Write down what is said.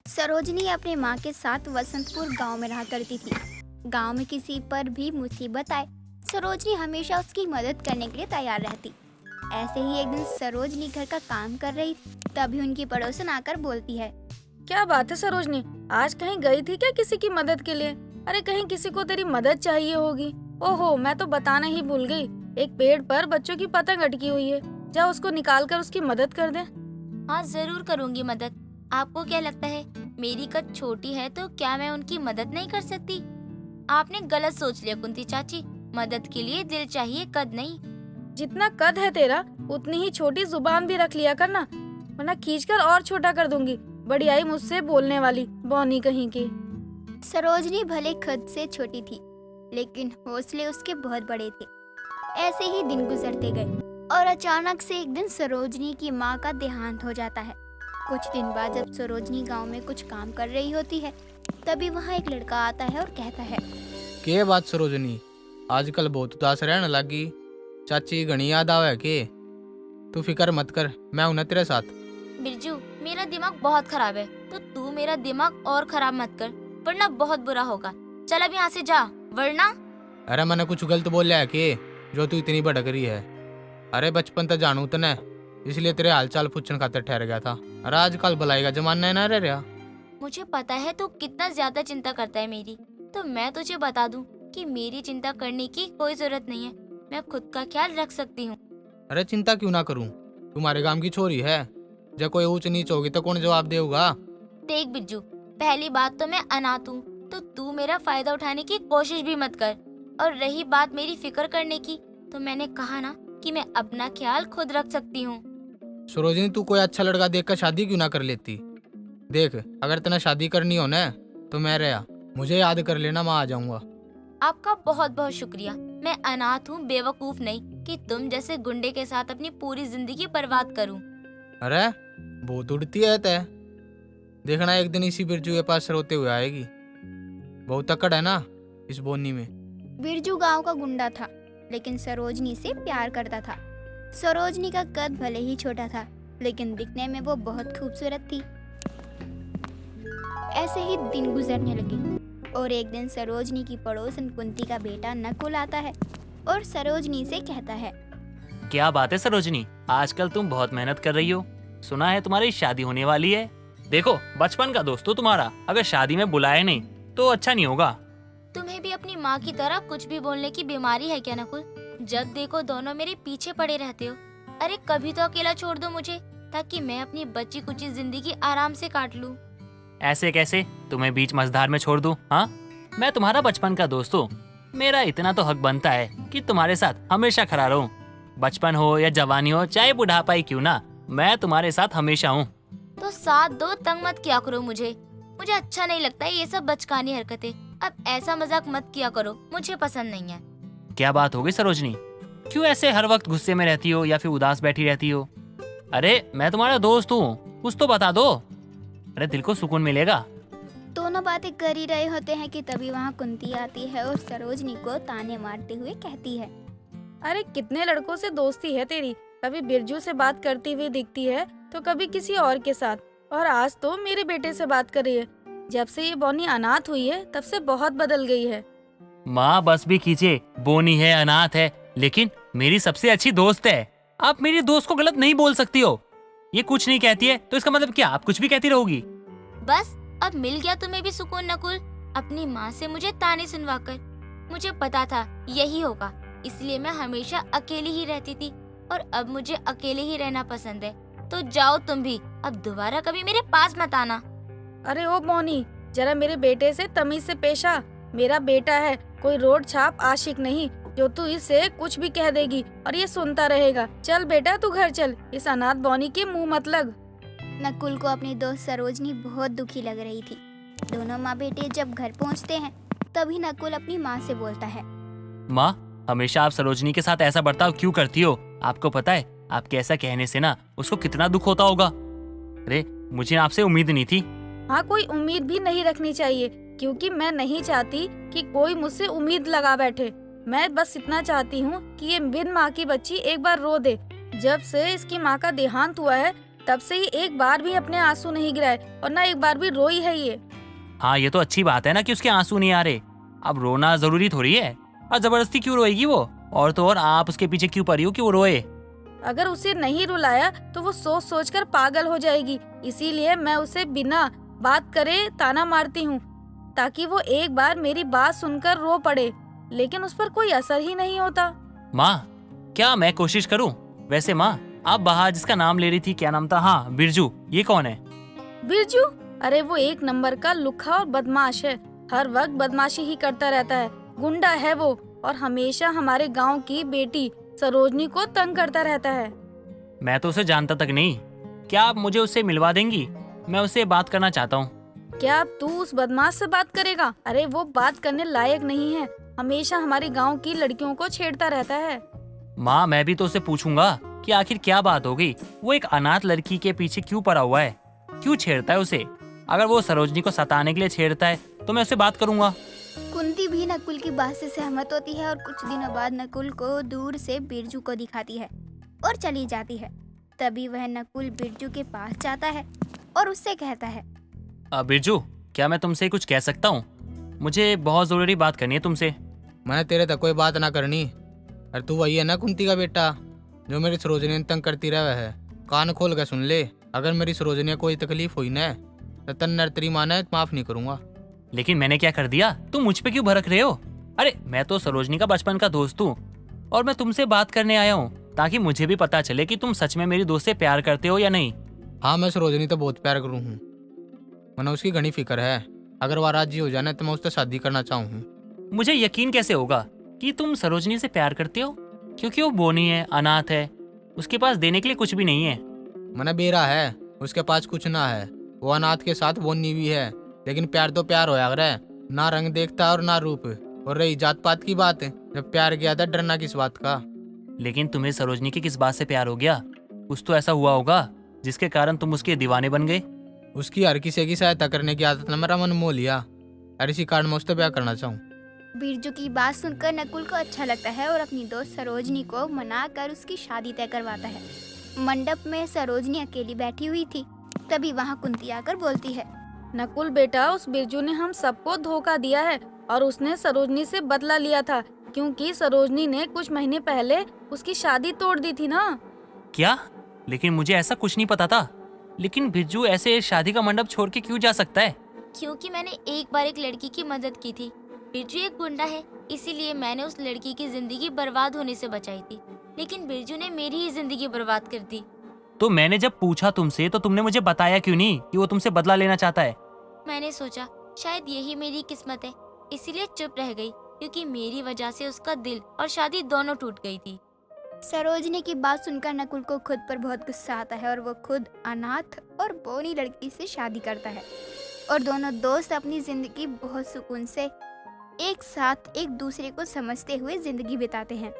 सरोजनी अपने माँ के साथ वसंतपुर गांव में रहा करती थी। गांव में किसी पर भी मुसीबत आए, सरोजनी हमेशा उसकी मदद करने के लिए तैयार रहती। ऐसे ही एक दिन सरोजनी घर का काम कर रही, तभी उनकी पड़ोसन आकर बोलती है। क्या बात है सरोजनी, आज कहीं गई थी क्या किसी की मदद के लिए? अरे कहीं किसी को तेरी मदद चाहिए होगी। ओहो, मैं तो बताना ही भूल गई। एक पेड़ पर बच्चों की पतंग अटकी हुई है, जा उसको निकाल कर उसकी मदद कर दे। हाँ, जरूर करूँगी मदद। आपको क्या लगता है मेरी कद छोटी है तो क्या मैं उनकी मदद नहीं कर सकती? आपने गलत सोच लिया कुंती चाची। मदद के लिए दिल चाहिए, कद नहीं। जितना कद है तेरा उतनी ही छोटी जुबान भी रख लिया करना, वरना खींचकर और छोटा कर दूंगी। बड़ी आई मुझसे बोलने वाली बौनी कहीं की। सरोजनी भले खुद से छोटी थी, लेकिन हौसले उसके बहुत बड़े थे। ऐसे ही दिन गुजरते गए और अचानक से एक दिन सरोजनी की माँ का देहांत हो जाता है। कुछ दिन बाद जब सरोजनी गांव में कुछ काम कर रही होती है, तभी वहाँ एक लड़का आता है और कहता है। के बात सरोजनी, आजकल बहुत उदास रहने लगी। चाची घनी याद आवे के? तू फिक्र मत कर, मैं हूं ना तेरे साथ। बिरजू, मेरा दिमाग बहुत खराब है, तो तू मेरा दिमाग और खराब मत कर, वरना बहुत बुरा होगा। चल अब यहाँ से जा, वरना। अरे मैंने कुछ गलत बोल लिया है के जो तू इतनी भड़क रही है? अरे बचपन तक जानू तने, इसलिए तेरे हालचाल पूछने खातिर ठहर गया था। अरे आजकल भलाई का जमाना है ना रह रहा। मुझे पता है तू कितना ज्यादा चिंता करता है मेरी, तो मैं तुझे बता दूं कि मेरी चिंता करने की कोई जरूरत नहीं है। मैं खुद का ख्याल रख सकती हूँ। अरे चिंता क्यों ना करूं, तुम्हारे गांव की छोरी है। जब कोई ऊंच नीच होगी तो कौन जवाब देगा? देख बिज्जू, पहली बात तो मैं अनाथ हूँ, तो तू मेरा फायदा उठाने की कोशिश भी मत कर। और रही बात मेरी फिक्र करने की, तो मैंने कहा ना कि मैं अपना ख्याल खुद रख सकती हूँ। सरोजनी, तू कोई अच्छा लड़का देखकर शादी क्यों ना कर लेती? देख, अगर तेना शादी करनी हो ना तो मैं रहा, मुझे याद कर लेना, मैं आ जाऊंगा। आपका बहुत बहुत शुक्रिया। मैं अनाथ हूँ, बेवकूफ नहीं कि तुम जैसे गुंडे के साथ अपनी पूरी जिंदगी बर्बाद करूँ। अरे बहुत उड़ती है तय, देखना एक दिन इसी बिरजू के पास रोते हुए आएगी। बहुत तकड़ है ना इस बोनी में। बिरजू गांव का गुंडा था, लेकिन सरोजनी से प्यार करता था। सरोजनी का कद भले ही छोटा था, लेकिन दिखने में वो बहुत खूबसूरत थी। ऐसे ही दिन गुजरने लगे और एक दिन सरोजनी की पड़ोसन कुंती का बेटा नकुल आता है और सरोजनी से कहता है। क्या बात है सरोजनी, आजकल तुम बहुत मेहनत कर रही हो। सुना है तुम्हारी शादी होने वाली है। देखो, बचपन का दोस्त हो तुम्हारा, अगर शादी में बुलाए नहीं तो अच्छा नहीं होगा। तुम्हें भी अपनी माँ की तरह कुछ भी बोलने की बीमारी है क्या नकुल? जब देखो दोनों मेरे पीछे पड़े रहते हो। अरे कभी तो अकेला छोड़ दो मुझे, ताकि मैं अपनी बच्ची कुची जिंदगी आराम से काट लूं। ऐसे कैसे तुम्हें बीच मझधार में छोड़ दूं? हाँ, मैं तुम्हारा बचपन का दोस्त हूँ। मेरा इतना तो हक बनता है कि तुम्हारे साथ हमेशा खड़ा रहूं। बचपन हो या जवानी हो, चाहे बुढ़ापा ही क्यों ना, मैं तुम्हारे साथ हमेशा हूँ। तो साथ दो, तंग मत किया करो मुझे अच्छा नहीं लगता ये सब बचकानी हरकतें। अब ऐसा मजाक मत किया करो, मुझे पसंद नहीं है। क्या बात हो गई सरोजनी, क्यों ऐसे हर वक्त गुस्से में रहती हो या फिर उदास बैठी रहती हो? अरे मैं तुम्हारा दोस्त हूँ, कुछ तो बता दो। अरे दिल को सुकून मिलेगा। दोनों बातें कर ही रहे होते हैं कि तभी वहाँ कुंती आती है और सरोजनी को ताने मारते हुए कहती है। अरे कितने लड़कों से दोस्ती है तेरी, कभी बिरजू से बात करती हुई दिखती है तो कभी किसी और के साथ, और आज तो मेरे बेटे से बात कर रही है। जब से ये बोनी अनाथ हुई है तब से बहुत बदल गई है। माँ बस भी कीजिए, बोनी है, अनाथ है, लेकिन मेरी सबसे अच्छी दोस्त है। आप मेरी दोस्त को गलत नहीं बोल सकती हो। ये कुछ नहीं कहती है तो इसका मतलब क्या आप कुछ भी कहती रहोगी? बस अब मिल गया तुम्हें भी सुकून नकुल, अपनी माँ से मुझे ताने सुनवाकर। मुझे पता था यही होगा, इसलिए मैं हमेशा अकेली ही रहती थी और अब मुझे अकेले ही रहना पसंद है। तो जाओ तुम भी, अब दोबारा कभी मेरे पास मत आना। अरे ओ मोनी, जरा मेरे बेटे से तमीज से पेश आ। मेरा बेटा है, कोई रोड छाप आशिक नहीं जो तू इससे कुछ भी कह देगी और ये सुनता रहेगा। चल बेटा तू घर चल, इस अनाथ बोनी के मुंह मत लग। नकुल को अपनी दोस्त सरोजनी बहुत दुखी लग रही थी। दोनों माँ बेटे जब घर पहुँचते हैं, तभी नकुल अपनी माँ से बोलता है। माँ, हमेशा आप सरोजनी के साथ ऐसा बर्ताव क्यों करती हो? आपको पता है आपके ऐसा कहने से ना उसको कितना दुख होता होगा। अरे मुझे आपसे उम्मीद नहीं थी। हाँ, कोई उम्मीद भी नहीं रखनी चाहिए, क्योंकि मैं नहीं चाहती कि कोई मुझसे उम्मीद लगा बैठे। मैं बस इतना चाहती हूँ कि ये बिन माँ की बच्ची एक बार रो दे। जब से इसकी माँ का देहांत हुआ है तब से ही एक बार भी अपने आंसू नहीं गिराए और ना एक बार भी रोई है ये। हाँ, ये तो अच्छी बात है ना कि उसके आंसू नहीं आ रहे। अब रोना जरूरी थोड़ी है, और जबरदस्ती क्यों रोएगी वो? और तो और आप उसके पीछे क्यों पड़ी हो कि वो रोए? अगर उसे नहीं रुलाया तो वो सोच सोच कर पागल हो जाएगी, इसीलिए मैं उसे बिना बात करे ताना मारती हूँ ताकि वो एक बार मेरी बात सुनकर रो पड़े, लेकिन उस पर कोई असर ही नहीं होता। माँ, क्या मैं कोशिश करूँ? वैसे माँ, आप बाहर जिसका नाम ले रही थी, क्या नाम था? हाँ, बिरजू, ये कौन है? बिरजू? अरे वो एक नंबर का लुखा और बदमाश है, हर वक्त बदमाशी ही करता रहता है। गुंडा है वो और हमेशा हमारे गांव की बेटी सरोजनी को तंग करता रहता है। मैं तो उसे जानता तक नहीं। क्या आप मुझे उससे मिलवा देंगी? मैं उससे बात करना चाहता हूँ। क्या अब तू उस बदमाश से बात करेगा? अरे वो बात करने लायक नहीं है, हमेशा हमारे गांव की लड़कियों को छेड़ता रहता है। माँ, मैं भी तो उससे पूछूंगा कि आखिर क्या बात हो गई, वो एक अनाथ लड़की के पीछे क्यों पड़ा हुआ है, क्यों छेड़ता है उसे? अगर वो सरोजनी को सताने के लिए छेड़ता है तो मैं उससे बात करूंगा। कुंती भी नकुल की बात से सहमत होती है और कुछ दिनों बाद नकुल को दूर से बिरजू को दिखाती है और चली जाती है। तभी वह नकुल बिरजू के पास जाता है और उससे कहता है, बिरजू, क्या मैं तुमसे कुछ कह सकता हूँ? मुझे बहुत जरूरी बात करनी है तुमसे। मैंने तेरे तक कोई बात ना करनी। अरे तू वही है ना कुंती का बेटा जो मेरी सरोजनी तंग करती रहा है? कान खोल के सुन ले, अगर मेरी सरोजनी को कोई तकलीफ हुई ना तो तन्नर तेरी माँ ने माफ नहीं करूंगा। लेकिन मैंने क्या कर दिया? तुम मुझ पे क्यों भड़क रहे हो? अरे मैं तो सरोजनी का बचपन का दोस्त हूँ और मैं तुमसे बात करने आया हूँ ताकि मुझे भी पता चले कि तुम सच में मेरी दोस्त से प्यार करते हो या नहीं। हाँ, मैं सरोजनी तो बहुत प्यार करूँ हूँ, मैंने उसकी घनी फिक्र है। अगर वह राजी हो जाए तो मैं उससे शादी करना चाहूँ। मुझे यकीन कैसे होगा कि तुम सरोजनी से प्यार करते हो? क्योंकि वो बोनी है, अनाथ है, उसके पास देने के लिए कुछ भी नहीं है। मैंने बेरा है, उसके पास कुछ ना है। वो अनाथ के साथ बोनी भी है, लेकिन प्यार तो प्यार होया करे, ना रंग देखता और ना रूप। और रही जात पात की बात, जब प्यार किया था डरना किस बात का? लेकिन तुम्हें सरोजनी की किस बात से प्यार हो गया? कुछ तो ऐसा हुआ होगा जिसके कारण तुम उसके दीवाने बन गए। उसकी हर किसी की सहायता करने की आदत ने मेरा मन मोह लिया और इसी कारण मैं उससे प्यार करना चाहूँ। बिरजू की बात सुनकर नकुल को अच्छा लगता है और अपनी दोस्त सरोजनी को मनाकर उसकी शादी तय करवाता है। मंडप में सरोजनी अकेली बैठी हुई थी, तभी वहाँ कुंती आकर बोलती है, नकुल बेटा, उस बिरजू ने हम सबको धोखा दिया है और उसने सरोजनी से बदला लिया था, क्योंकि सरोजनी ने कुछ महीने पहले उसकी शादी तोड़ दी थी ना। क्या? लेकिन मुझे ऐसा कुछ नहीं पता था। लेकिन बिरजू ऐसे शादी का मंडप छोड़ के क्यों जा सकता है? क्योंकि मैंने एक बार एक लड़की की मदद की थी। बिरजू एक गुंडा है, इसीलिए मैंने उस लड़की की जिंदगी बर्बाद होने से बचाई थी, लेकिन बिरजू ने मेरी ही जिंदगी बर्बाद कर दी। तो मैंने जब पूछा तुमसे तो तुमने मुझे बताया क्यों नहीं कि वो तुमसे बदला लेना चाहता है? मैंने सोचा शायद यही मेरी किस्मत है, इसीलिए चुप रह गई, क्योंकि मेरी वजह से उसका दिल और शादी दोनों टूट गई थी। सरोजनी की बात सुनकर नकुल को खुद पर बहुत गुस्सा आता है और वो खुद अनाथ और बोनी लड़की से शादी करता है और दोनों दोस्त अपनी जिंदगी बहुत सुकून से एक साथ एक दूसरे को समझते हुए जिंदगी बिताते हैं।